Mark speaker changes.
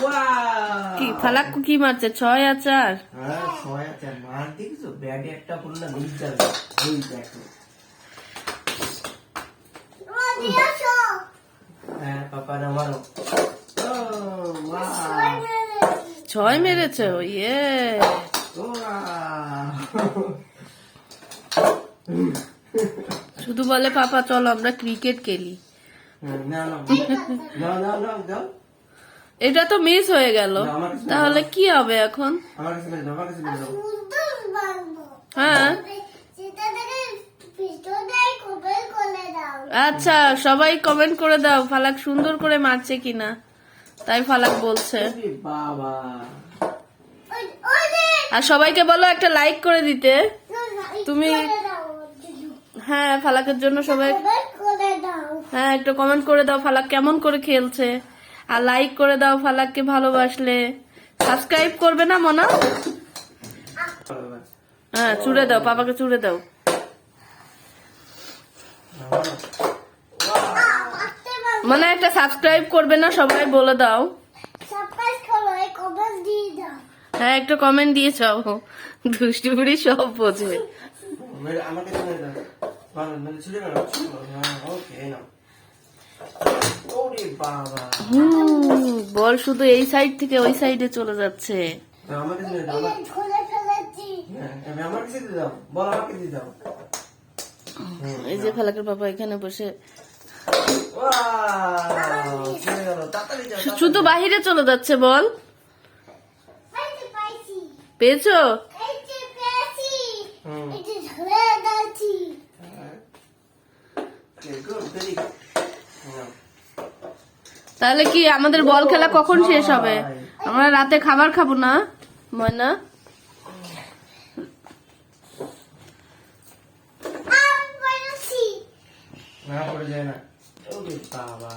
Speaker 1: Wow
Speaker 2: কি ফালাক্কু কি মারছে? 6 আর 4?
Speaker 1: হ্যাঁ 6 আছে মার দেখছো ব্যাটে একটা পুরো না গুলি যাবে এই দেখো হ্যাঁ পাপা না মারো ও ওয়াও
Speaker 2: 6 মেরেছে ইয়ে। শুধু বলে পাপা চলো আমরা ক্রিকেট খেলি।
Speaker 1: না না না না না দাও
Speaker 2: এটা তো মিস হয়ে গেল, তাহলে কি হবে এখন?
Speaker 1: আমার কাছে মেরে দাও আমার কাছে মেরে দাও
Speaker 2: হ্যাঁ আচ্ছা, সবাই কমেন্ট করে দাও ফালাক সুন্দর করে মারছে কিনা, তাই ফালাক বলছে।
Speaker 1: আরে বাবা
Speaker 2: আর সবাইকে বলো একটা লাইক করে দিতে। তুমি হ্যাঁ ফালাকের জন্য সবাই হ্যাঁ একটু কমেন্ট করে দাও ফালাক কেমন করে খেলছে, আর লাইক করে দাও ফালাককে ভালোবাসলে। সাবস্ক্রাইব করবে না মনা? হ্যাঁ চুড়ে দাও, পাপাকে চুড়ে দাও। মানে একটা সাবস্ক্রাইব করবে না সবাই বলে দাও। হ্যাঁ একটা কমেন্ট দিয়ে যাও, দুষ্টু বুড়ি সব বোঝে।
Speaker 1: আমার কাছে মেরে দাও ভালো মানে ছুড়ে মারো ওকে নাও ওরে বাবা
Speaker 2: বল শুধু এই সাইড থেকে ওই সাইডে চলে যাচ্ছে।
Speaker 1: আমার কাছে মেরে দাও আমার কাছে দিয়ে দাও বল আমাকে দিয়ে দাও
Speaker 2: এই যে ফালাকের পাপা এখানে বসে
Speaker 1: ওয়াও চলে গেল তাড়াতাড়ি যাও
Speaker 2: শুধু বাহিরে চলে যাচ্ছে। বল পেয়েছো? তাহলে কি আমাদের বল খেলা কখন শেষ হবে? আমরা রাতে খাবার খাবো না ময়না?
Speaker 1: না পড়ে যায় না ওরে বাবা